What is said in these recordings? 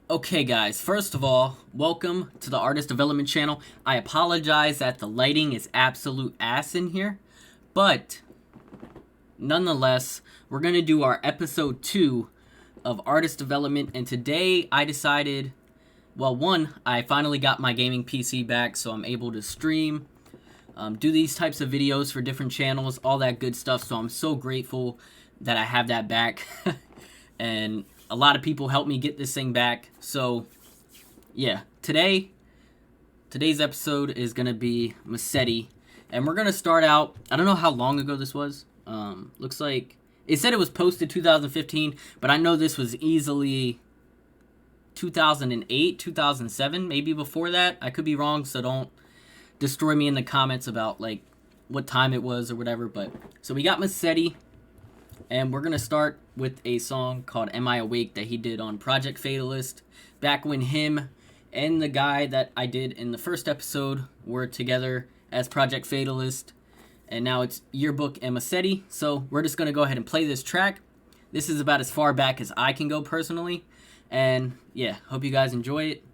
Okay guys, first of all, welcome to the Artist Development channel. I apologize that the lighting is absolute ass in here, but nonetheless, we're going to do our episode 2 of Artist Development, and today I decided, well, one, I finally got my gaming PC back, so I'm able to stream, do these types of videos for different channels, all that good stuff, so I'm so grateful that I have that back, and a lot of people helped me get this thing back. So yeah, today's episode is gonna be Masetti, and we're gonna start out. I don't know how long ago this was. Looks like it said it was posted 2015, but I know this was easily 2008, 2007, maybe before that. I could be wrong, so don't destroy me in the comments about like what time it was or whatever. But so we got Masetti, and we're gonna start with a song called Am I Awake that he did on Project Fatalist, back when him and the guy that I did in the first episode were together as Project Fatalist, and now it's Yearbook and Masetti. So we're just gonna go ahead and play this track. This is about as far back as I can go personally, and yeah, hope you guys enjoy it.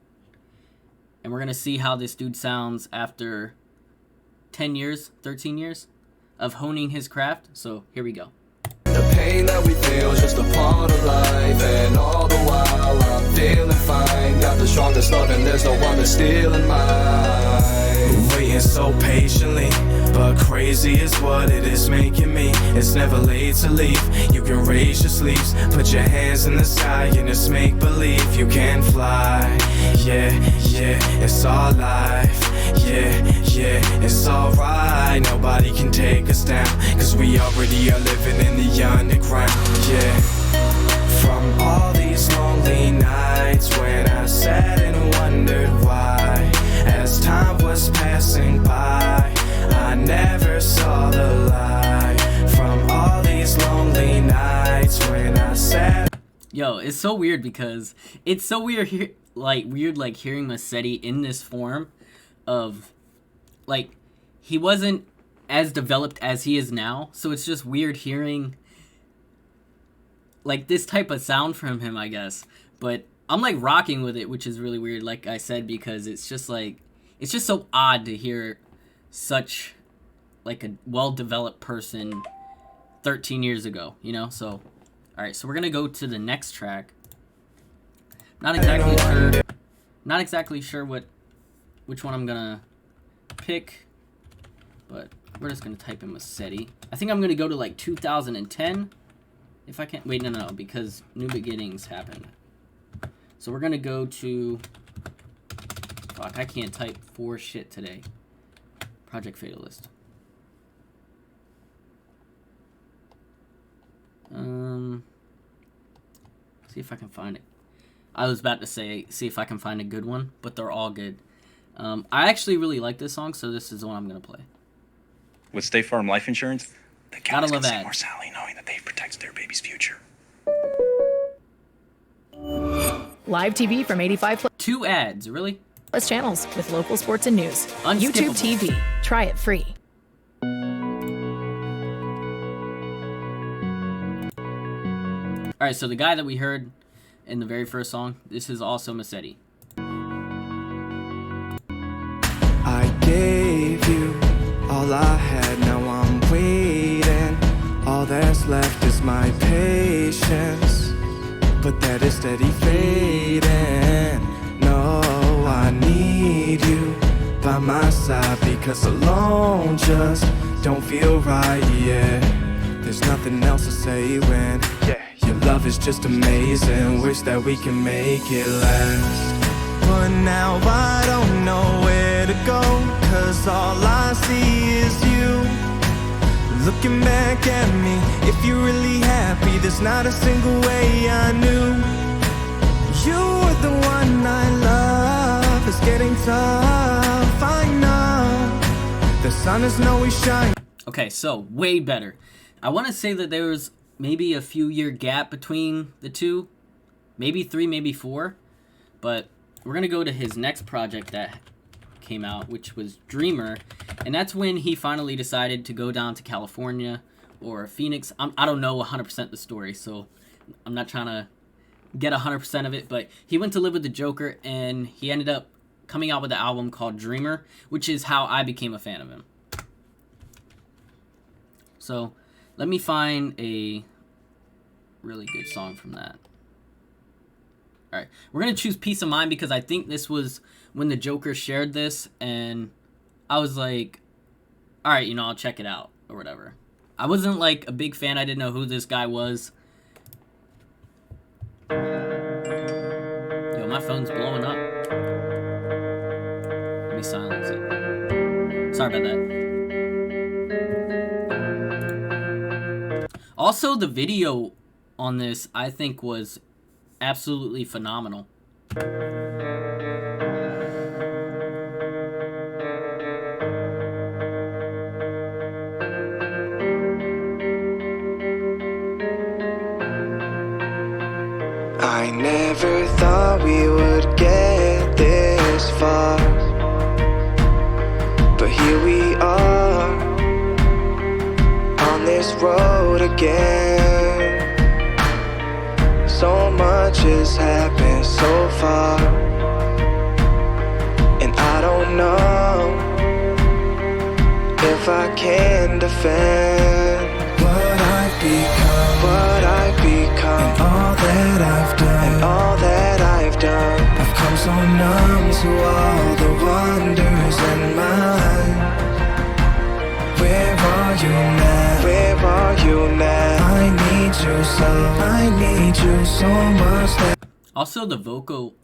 And we're gonna see how this dude sounds after 10 years, 13 years of honing his craft. So here we go. The pain that we feel is just a part of life, and all the while I'm feeling fine. Got the strongest love and there's no one that's stealing mine. Waiting so patiently, but crazy is what it is making me. It's never late to leave. You can raise your sleeves, put your hands in the sky, and just make believe you can fly. Yeah, yeah, it's all life. Yeah, yeah, it's alright. Nobody can take us down, cause we already are living in the underground. Yeah, from all these lonely nights when I sat and wondered why, as time was passing by, I never saw the light. From all these lonely nights when I sat. Yo, it's so weird because it's so weird hearing Masetti in this form of, like, he wasn't as developed as he is now, so it's just weird hearing like this type of sound from him, I guess. But I'm like rocking with it, which is really weird, like I said, because it's just so odd to hear such like a well-developed person 13 years ago, you know? So all right, so we're gonna go to the next track. Not exactly sure which one I'm gonna pick, but we're just gonna type in Masetti. I think I'm gonna go to like 2010 if I can't. Wait, no, because New Beginnings happened. So we're gonna go to, fuck, I can't type for shit today. Project Fatalist. See if I can find it. I was about to say, see if I can find a good one, but they're all good. I actually really like this song, so this is the one I'm going to play. With State Farm Life Insurance, the cows love can say ads. more Sally knowing that they've protected their baby's future. Live TV from 85 2 ads, really? plus channels with local sports and news. Unskippable. YouTube TV. Try it free. Alright, so the guy that we heard in the very first song, this is also Masetti. I gave you all I had, now I'm waiting. All that's left is my patience, but that is steady fading. No, I need you by my side, because alone just don't feel right, yeah. There's nothing else to say when, yeah, your love is just amazing. Wish that we can make it last. But now I don't know where to go, cause all I see is you. Looking back at me, if you're really happy, there's not a single way I knew. You were the one I love. It's getting tough, I know. The sun is always shining. Okay, so way better. I want to say that there was maybe a few year gap between the two. Maybe 3, maybe 4. But we're going to go to his next project that came out, which was Dreamer. And that's when he finally decided to go down to California or Phoenix. I don't know 100% the story, so I'm not trying to get 100% of it, but he went to live with the Joker, and he ended up coming out with an album called Dreamer, which is how I became a fan of him. So, let me find a really good song from that. Alright, we're going to choose Peace of Mind because I think this was when the Joker shared this, and I was like, alright, you know, I'll check it out, or whatever. I wasn't, like, a big fan. I didn't know who this guy was. Yo, my phone's blowing up. Let me silence it. Sorry about that. Also, the video on this, I think, was absolutely phenomenal. I never thought we would get this far, but here we are, on this road again. So much has happened so far, and I don't know if I can defend what I've become, and all that I've done, I've come so numb to all the wonders in mine. Where are you now? I need you so much. Also, the vocal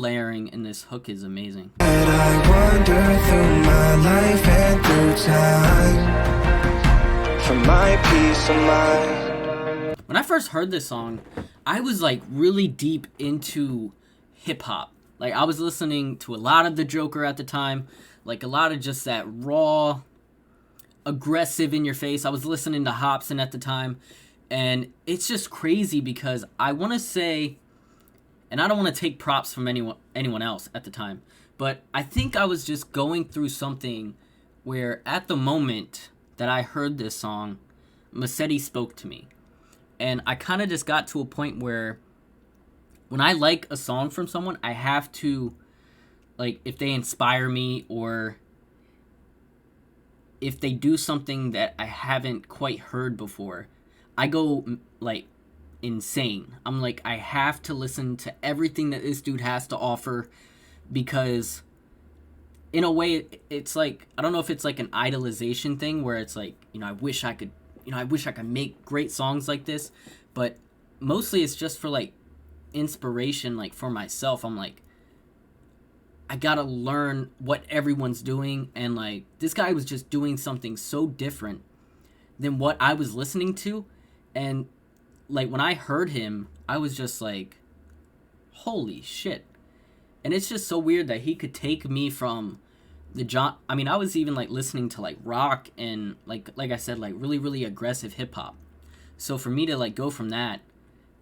layering in this hook is amazing. And I wander through my life and through time for my peace of mind. When I first heard this song, I was like really deep into hip hop. Like, I was listening to a lot of the Joker at the time, like a lot of just that raw, aggressive in your face. I was listening to Hobson at the time, and it's just crazy because I want to say, and I don't want to take props from anyone else at the time, but I think I was just going through something where at the moment that I heard this song, Masetti spoke to me. And I kind of just got to a point where when I like a song from someone, I have to, like, if they inspire me or if they do something that I haven't quite heard before, I go, like, insane. I'm like, I have to listen to everything that this dude has to offer because in a way, it's like, I don't know if it's like an idolization thing where it's like, you know, I wish I could make great songs like this, but mostly it's just for like inspiration, like for myself. I'm like, I gotta learn what everyone's doing, and like this guy was just doing something so different than what I was listening to, and like when I heard him, I was just like, holy shit. And it's just so weird that he could take me from I was even like listening to like rock and like I said, like really, really aggressive hip hop. So for me to like go from that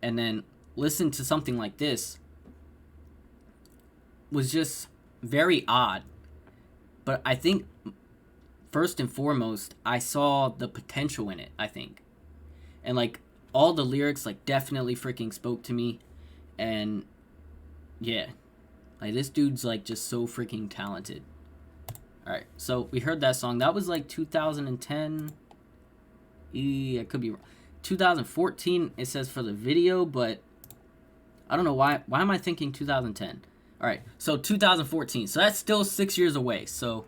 and then listen to something like this was just very odd. But I think first and foremost, I saw the potential in it, I think. And like all the lyrics like definitely freaking spoke to me. And yeah, like this dude's like just so freaking talented. Alright, so we heard that song. That was like 2010. I could be wrong. 2014 it says for the video, but I don't know why am I thinking 2010. Alright, so 2014. So that's still 6 years away. So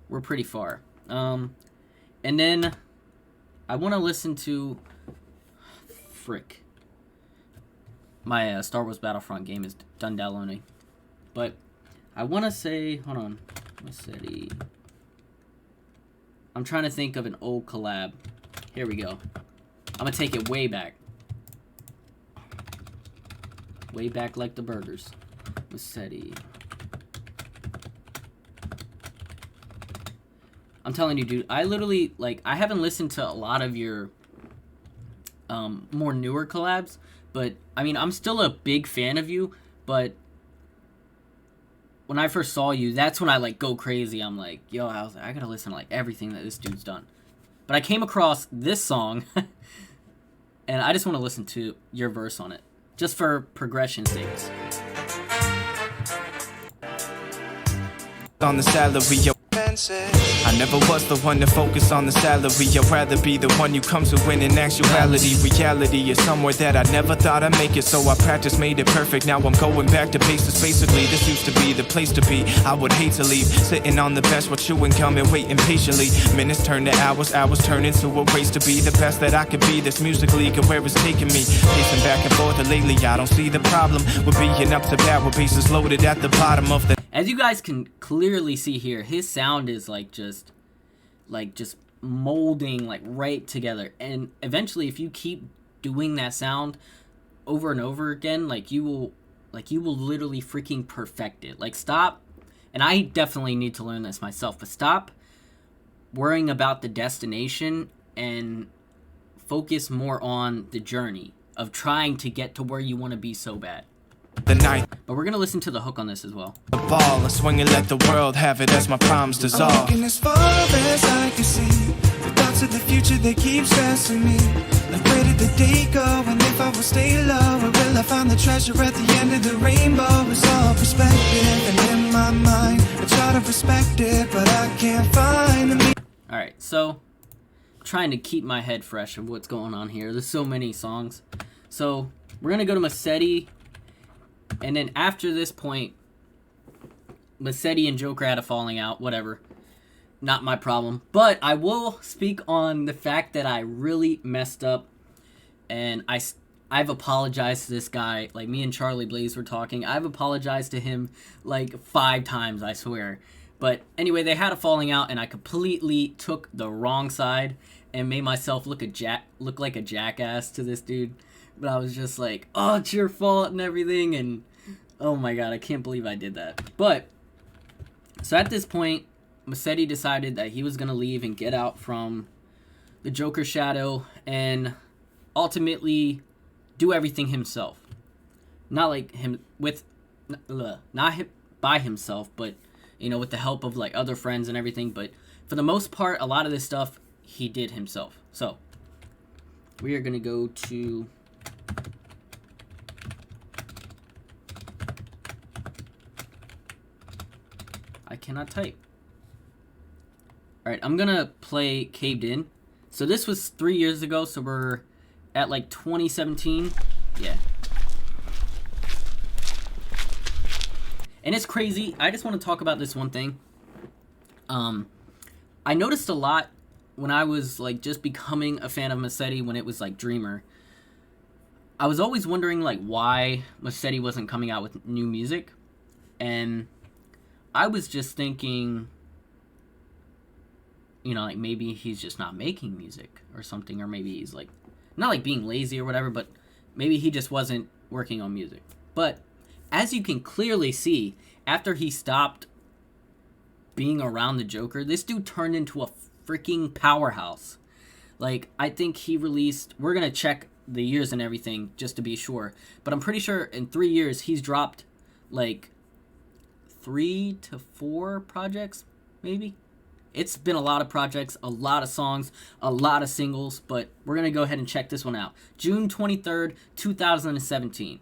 we're pretty far. And then I want to listen to frick. My Star Wars Battlefront game is done downloading. But I want to say, hold on. Masetti. I'm trying to think of an old collab. Here we go. I'm going to take it way back. Way back like the burgers. Masetti. I'm telling you, dude, I literally, like, I haven't listened to a lot of your more newer collabs, but, I mean, I'm still a big fan of you, but when I first saw you, that's when I, like, go crazy. I'm like, yo, I gotta listen to, like, everything that this dude's done. But I came across this song, And I just want to listen to your verse on it, just for progression's sake. On the salary, yo. I never was the one to focus on the salary. I'd rather be the one you come to when in actuality. Reality is somewhere that I never thought I'd make it, so I practiced, made it perfect. Now I'm going back to basics. Basically, this used to be the place to be. I would hate to leave, sitting on the bench while chewing gum and waiting patiently. Minutes turn to hours, hours turn into a race to be the best that I could be. This music league and where it's taking me, pacing back and forth. And lately, I don't see the problem with being up to bat with bases loaded at the bottom of the. As you guys can clearly see here, his sound is just molding like right together. And eventually, if you keep doing that sound over and over again, you will literally freaking perfect it. Like, stop, and I definitely need to learn this myself, but stop worrying about the destination and focus more on the journey of trying to get to where you want to be so bad. The night. But we're gonna listen to the hook on this as well. The ball and swing and let the world have it as my problems dissolve. I'm walking as far as I can see. The thoughts of the future, they keep stressing me. Like, where did the day go? And if I will stay low, or will I find the treasure at the end of the rainbow? It's all perspective, and in my mind I try to respect it, but I can't find the meaning. Alright, so I'm trying to keep my head fresh of what's going on here. There's so many songs. So we're gonna go to Masetti. And then after this point, Masetti and Joker had a falling out, whatever. Not my problem. But I will speak on the fact that I really messed up. And I've apologized to this guy. Like, me and Charlie Blaze were talking. I've apologized to him like 5 times, I swear. But anyway, they had a falling out, and I completely took the wrong side and made myself look like a jackass to this dude. But I was just like, oh, it's your fault and everything. And oh my god, I can't believe I did that. But, so at this point, Masetti decided that he was going to leave and get out from the Joker shadow and ultimately do everything himself. Not like him by himself, but, you know, with the help of like other friends and everything. But for the most part, a lot of this stuff he did himself. So, we are going to go to... I cannot type. Alright, I'm gonna play Caved In. So this was 3 years ago, so we're at like 2017. Yeah. And it's crazy. I just want to talk about this one thing. I noticed a lot when I was like just becoming a fan of Masetti when it was like Dreamer. I was always wondering like why Masetti wasn't coming out with new music. And I was just thinking, you know, like maybe he's just not making music or something, or maybe he's like, not like being lazy or whatever, but maybe he just wasn't working on music. But as you can clearly see, after he stopped being around the Joker, this dude turned into a freaking powerhouse. Like, I think he released, we're gonna check the years and everything just to be sure, but I'm pretty sure in 3 years he's dropped like 3 to 4 projects, maybe. It's been a lot of projects, a lot of songs, a lot of singles, but we're going to go ahead and check this one out. June 23rd, 2017.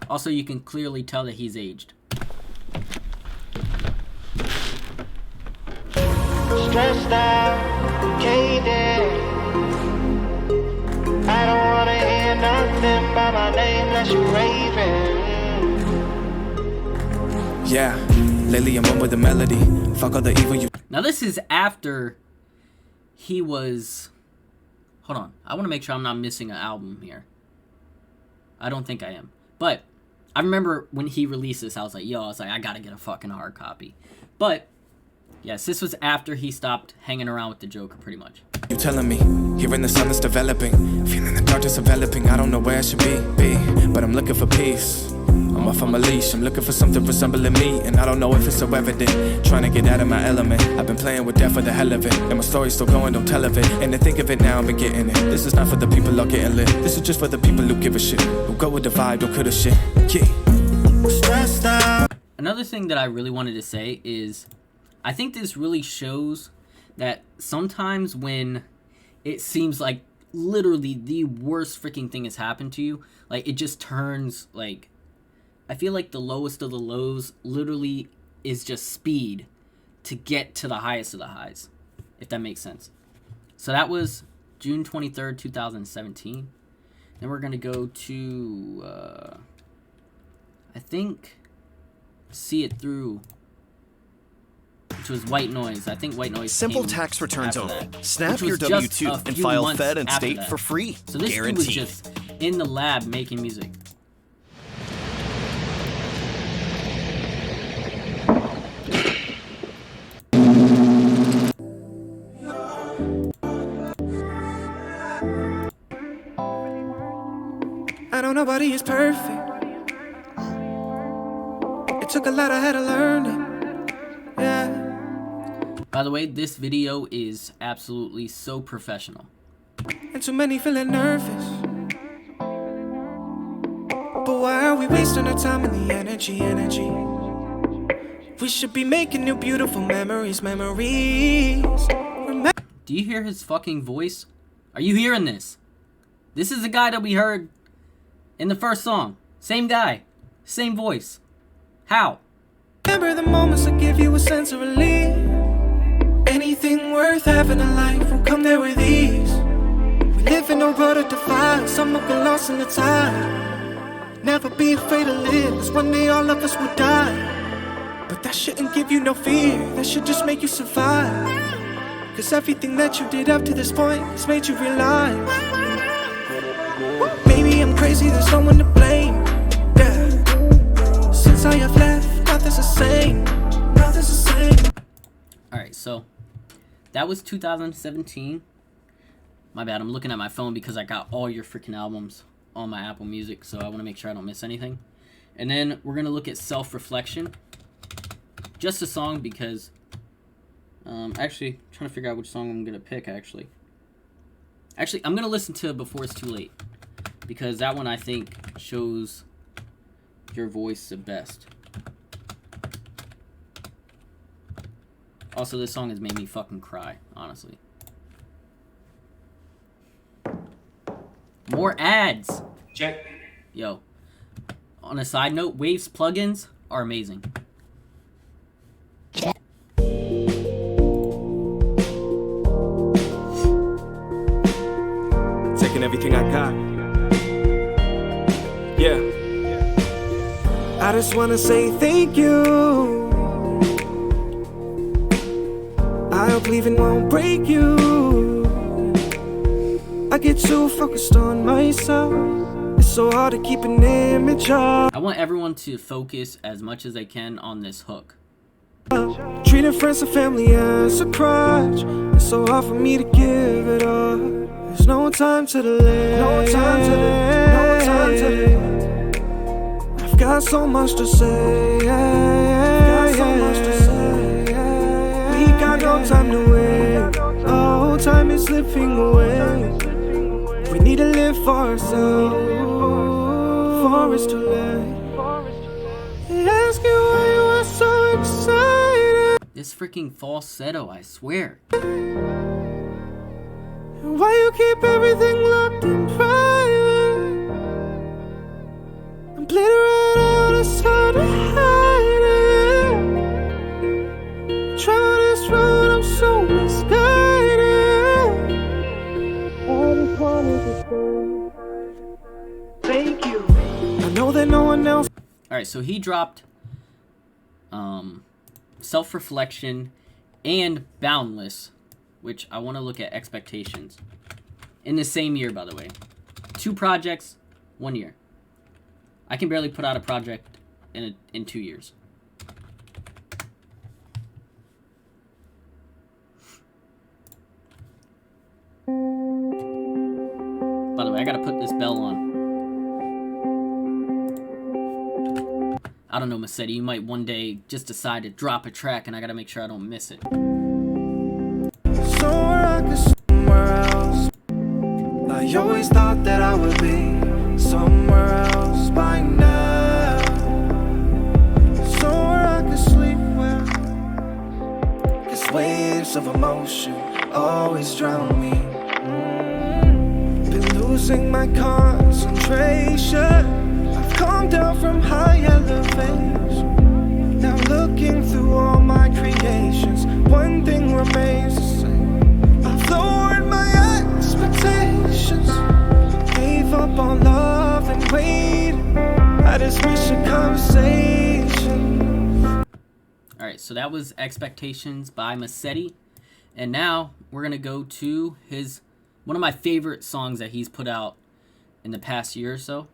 Also, you can clearly tell that he's aged. Stressed out, caved in. I don't wanna hear nothing by my name unless you're raving. Yeah, lately I'm up with the melody. Fuck all the evil you. Now this is after he was... Hold on, I want to make sure I'm not missing an album here. I don't think I am. But I remember when he released this, I was like, I gotta get a fucking hard copy. But yes, this was after he stopped hanging around with the Joker pretty much. You telling me, hearing the sun is developing, feeling the darkness enveloping. I don't know where I should be, but I'm looking for peace. I'm off on my leash, I'm looking for something resembling me, and I don't know if it's so evident. Trying to get out of my element, I've been playing with death for the hell of it, and my story's still going, don't tell of it. And to think of it now, I've been getting it. This is not for the people who are getting lit, this is just for the people who give a shit, who go with the vibe, don't cut a shit. Yeah. Stressed out. Another thing that I really wanted to say is, I think this really shows that sometimes when it seems like literally the worst freaking thing has happened to you, like it just turns like, I feel like the lowest of the lows literally is just speed to get to the highest of the highs, if that makes sense. So that was June 23rd, 2017. Then we're going to go to, I think, See It Through, which was White Noise. I think White Noise Simple came tax returns after only. that, Snap which your was just W-2 a and few file months Fed and after state that. for free. So this dude was just in the lab making music. I know nobody is perfect. It took a lot, I had to learn it. Yeah. By the way, this video is absolutely so professional. And too many feeling nervous. But why are we wasting our time and the energy? We should be making new beautiful memories. Do you hear his fucking voice? Are you hearing this? This is the guy that we heard in the first song. Same guy. Same voice. How? Remember the moments that give you a sense of relief. Anything worth having in life will come there with ease. We live in a world of divide. Some will get lost in the tide. Never be afraid to live, 'cause one day all of us will die. But that shouldn't give you no fear. That should just make you survive. 'Cause everything that you did up to this point has made you realize. Maybe I'm crazy, there's no one to blame. Yeah. Since I have left, nothing's the same. Nothing's the same. Alright, so that was 2017. My bad, I'm looking at my phone because I got all your freaking albums on my Apple Music, so I want to make sure I don't miss anything. And then we're going to look at Self-Reflection. Just a song because actually trying to figure out which song I'm going to pick actually. Actually, I'm going to listen to Before It's Too Late because that one I think shows your voice the best. Also, this song has made me fucking cry, honestly. More ads. Check. Yo. On a side note, Waves plugins are amazing. Taking everything I got. Yeah. I just wanna say thank you. I hope leaving won't break you. I get too focused on myself. It's so hard to keep an image up. I want everyone to focus as much as they can on this hook. Treating friends and family as a crutch. It's so hard for me to give it up. There's no time to delay. No time to delay. No time to delay. I've got so much to say. Got so much to say. We got no time to wait. Oh, time is slipping away. We need to live for ourselves. Before it's too late. They ask you why you are so excited. This freaking falsetto, I swear. Why you keep everything locked in private? I'm bleeding right out, it's hard to hide it. Travel this road, I'm so misguided. I just wanted to say thank you. I know that no one else. Alright, so he dropped Self-Reflection and Boundless, which I want to look at Expectations. In the same year, by the way. 2 projects, 1 year. I can barely put out a project in 2 years. By the way, I gotta put this bell on. I don't know, Masetti, you might one day just decide to drop a track and I gotta make sure I don't miss it. Somewhere else. I always thought that I would be somewhere else by now. Somewhere I could sleep well. 'Cause waves waves of emotion always drown me. Been losing my concentration. I've come down from high elevation. Now looking through all my creations, one thing remains the same. I've lowered my expectations, gave up on love and waited. I just miss a conversation. Alright, so that was Expectations by Masetti. And now we're going to go to one of my favorite songs that he's put out in the past year or so.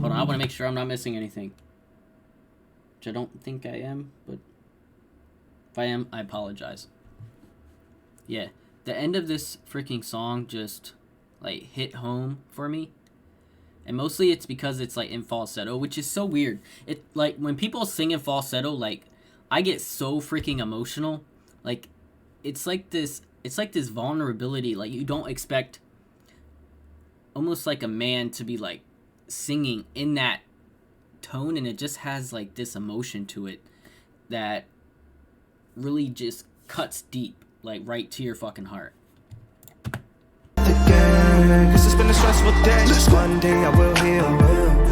Hold on, I want to make sure I'm not missing anything. Which I don't think I am, but if I am, I apologize. Yeah, the end of this freaking song just like hit home for me. And mostly it's because it's like in falsetto, which is so weird. It like when people sing in falsetto, like I get so freaking emotional. Like it's like this vulnerability. Like you don't expect almost like a man to be like singing in that tone, and it just has like this emotion to it that really just cuts deep, like right to your fucking heart. Cause it's been a stressful day. One day I will heal,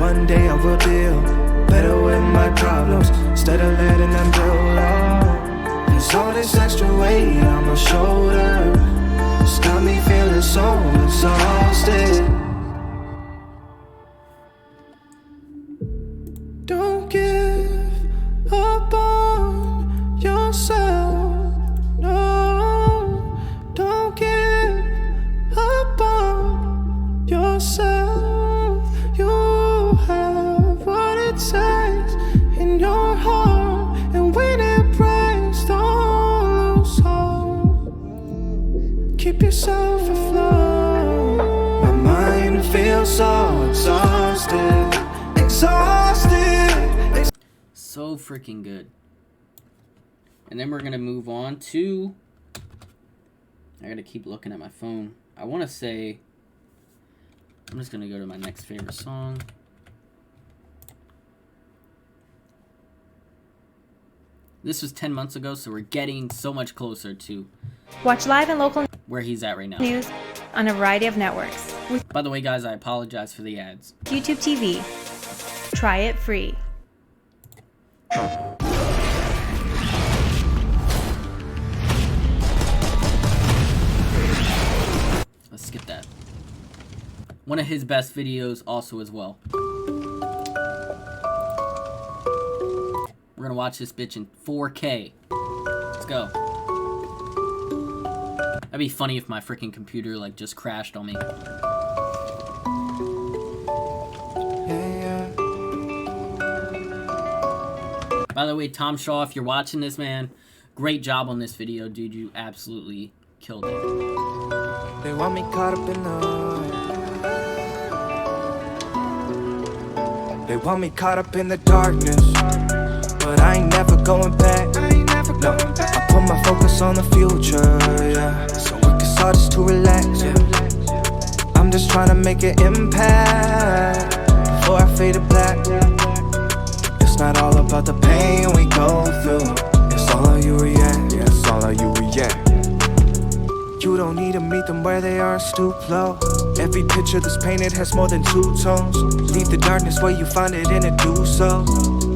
one day I will deal better with my problems instead of letting them build up. There's all this extra weight on my shoulder, it's got me feeling so exhausted. Don't give up on yourself, no, don't give up on yourself. You have what it takes in your heart, and when it breaks, don't lose hope. Keep yourself afloat. My mind feels so exhausted. So freaking good. And then we're gonna move on to, I gotta keep looking at my phone. I want to say, I'm just gonna go to my next favorite song. This was 10 months ago, so we're getting so much closer to Watch live and local where he's at right now. news on a variety of networks. With By the way, guys, I apologize for the ads. YouTube TV. Try it free. Let's skip that. One of his best videos also as well. We're gonna watch this bitch in 4K. Let's go. That'd be funny if my freaking computer like just crashed on me. By the way, Tom Shaw, if you're watching this, man, great job on this video, dude. You absolutely killed it. They want me caught up in They want me caught up in the darkness, but I ain't never going back. No, I put my focus on the future, yeah. So work is hard just to relax, yeah. I'm just trying to make an impact before I fade to black. It's not all about the pain we go through, it's all how you react, yeah, it's all how you react. You don't need to meet them where they are, stoop low. Every picture that's painted has more than two tones. Leave the darkness where you find it and it do so.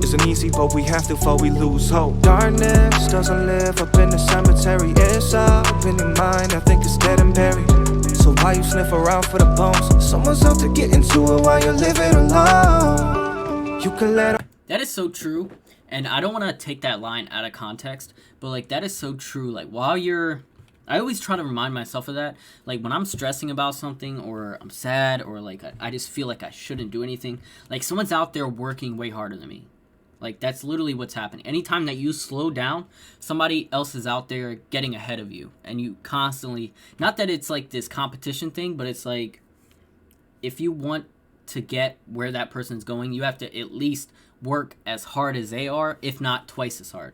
Isn't easy, but we have to before we lose hope. Darkness doesn't live up in the cemetery, it's up in your mind, I think it's dead and buried. So why you sniff around for the bones? Someone's out to get into it while you're living alone. You can let That is so true, and I don't want to take that line out of context, but like that is so true. Like while you're, I always try to remind myself of that. Like when I'm stressing about something, or I'm sad, or like I just feel like I shouldn't do anything, like someone's out there working way harder than me. Like that's literally what's happening. Anytime that you slow down, somebody else is out there getting ahead of you, and you constantly, not that it's like this competition thing, but it's like if you want to get where that person's going, you have to at least work as hard as they are, if not twice as hard.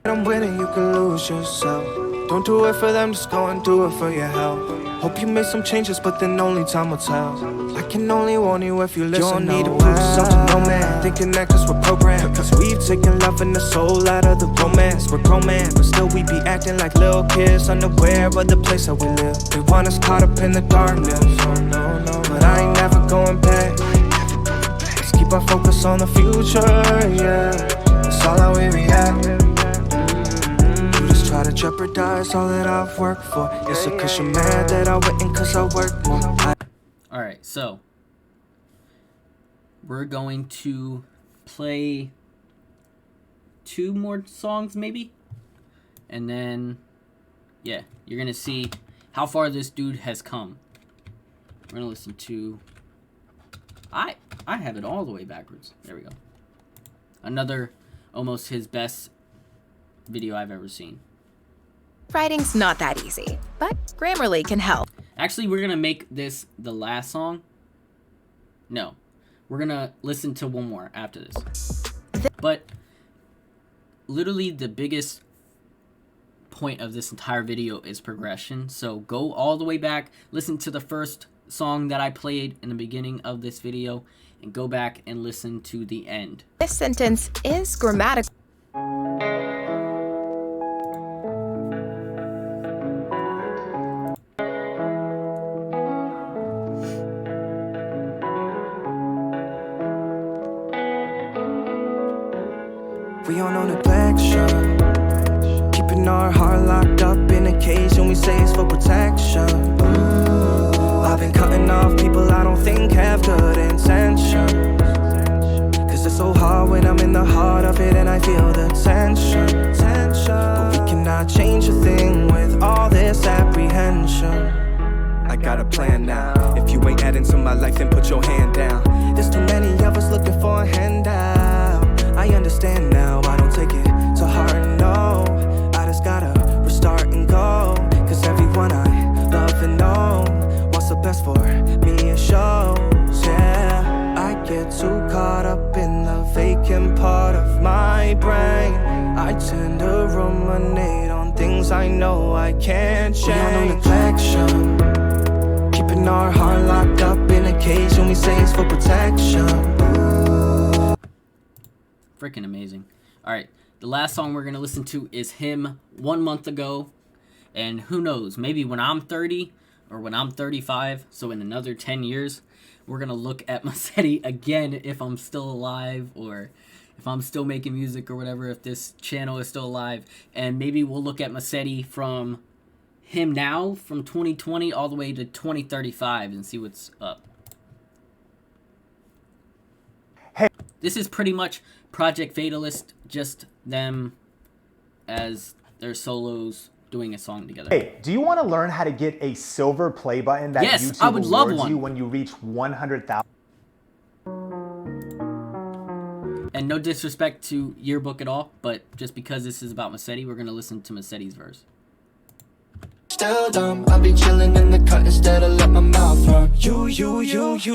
I'm winning, you can lose yourself. Don't do it for them, just go and do it for your health. Hope you made some changes, but then only time will tell. I can only warn you if you listen. You don't need to prove yourself to no man. Thinking that cause we're programmed. Cause we've taken love and the soul out of the romance. We're grown man, but still we be acting like little kids, unaware of the place that we live. They want us caught up in the darkness, but I ain't never going back. Let's keep our focus on the future, yeah. That's all how we react. Try to jeopardize all that I've worked for. Is it cause you're mad that I went cause I work more? Alright, so we're going to play 2 more songs maybe, and then yeah, you're gonna see how far this dude has come. We're gonna listen to I have it all the way backwards. There we go. Another almost his best video I've ever seen. Writing's not that easy, but Grammarly can help. Actually, we're going to make this the last song. No. We're going to listen to one more after this. But literally the biggest point of this entire video is progression. So go all the way back, listen to the first song that I played in the beginning of this video, and go back and listen to the end. This sentence is grammatical. We on the black shirt, keeping our heart locked up in a cage, and we say it's for protection. I've been cutting off people I don't think have good intentions, cause it's so hard when I'm in the heart of it and I feel the tension. But we cannot change a thing with all this apprehension. I got a plan now. If you ain't adding to my life, then put your hand down. There's too many of us looking for a handout. I understand now, I don't take it to heart, no. I just gotta restart and go, cause everyone I love and know wants the best for me, it shows, yeah. I get too caught up in the vacant part of my brain. I tend to ruminate on things I know I can't change. We on the reflection, keeping our heart locked up in a cage, and we say it's for protection. Freaking amazing. Alright, the last song we're going to listen to is him 1 month ago. And who knows, maybe when I'm 30 or when I'm 35, so in another 10 years, we're going to look at Masetti again if I'm still alive, or if I'm still making music or whatever, if this channel is still alive. And maybe we'll look at Masetti from him now, from 2020 all the way to 2035, and see what's up. Hey. This is pretty much Project Fatalist, just them as their solos doing a song together. Hey, do you want to learn how to get a silver play button that Yes, YouTube I would love awards one. you when you reach 100,000? And no disrespect to Yearbook at all, but just because this is about Masetti, we're going to listen to Masetti's verse. Still dumb, I be chilling in the cut instead of let my mouth run. You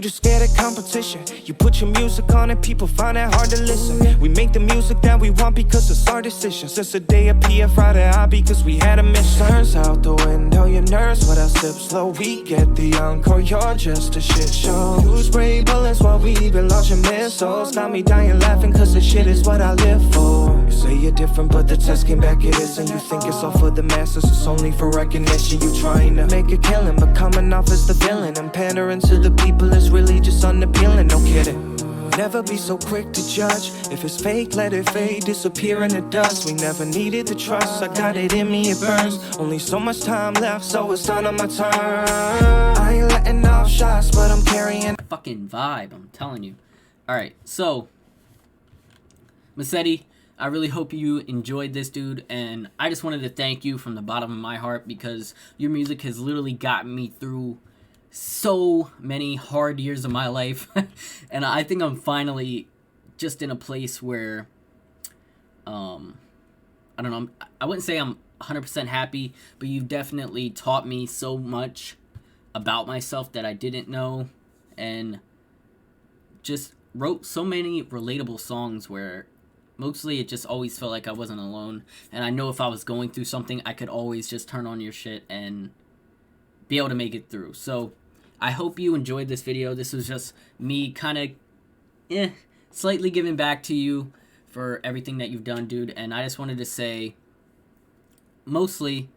just scared of competition. You put your music on and people find it hard to listen. We make the music that we want because it's our decision. Since the day of PF Friday, I because we had a mission. Turns out the window, your nerves, but I sip slow. We get the encore, you're just a shit show. You spray bullets while we been launching missiles. Got me dying laughing cause this shit is what I live for. You say you're different, but the test came back it is. And you think it's all for the masses, it's only for recognition. You trying to make a killing, but coming off as the villain. And pandering to the people is really just unappealing, no kidding. Never be so quick to judge. If it's fake, let it fade, disappear in the dust. We never needed the trust, I got it in me, it burns. Only so much time left, so it's done on my turn. I ain't letting off shots, but I'm carrying Fucking vibe, I'm telling you. Alright, so Masetti, I really hope you enjoyed this, dude, and I just wanted to thank you from the bottom of my heart because your music has literally gotten me through so many hard years of my life. And I think I'm finally just in a place where I don't know, I wouldn't say I'm 100% happy, but you've definitely taught me so much about myself that I didn't know, and just wrote so many relatable songs where mostly it just always felt like I wasn't alone. And I know if I was going through something, I could always just turn on your shit and be able to make it through. So I hope you enjoyed this video. This was just me kind of slightly giving back to you for everything that you've done, dude. And I just wanted to say, mostly,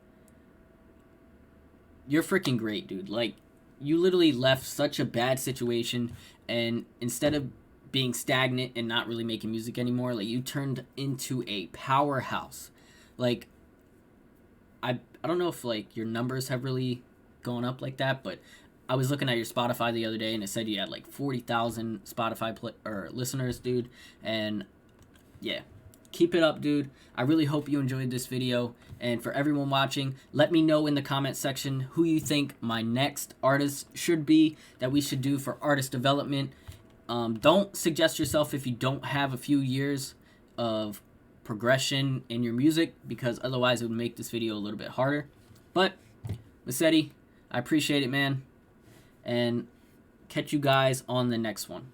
you're freaking great, dude. Like, you literally left such a bad situation, and instead of being stagnant and not really making music anymore, like, you turned into a powerhouse. Like, I don't know if, like, your numbers have really gone up like that, but I was looking at your Spotify the other day, and it said you had like 40,000 Spotify listeners, dude. And yeah, keep it up, dude. I really hope you enjoyed this video. And for everyone watching, let me know in the comment section who you think my next artist should be, that we should do for artist development. Don't suggest yourself if you don't have a few years of progression in your music, because otherwise it would make this video a little bit harder. But Masetti, I appreciate it, man. And catch you guys on the next one.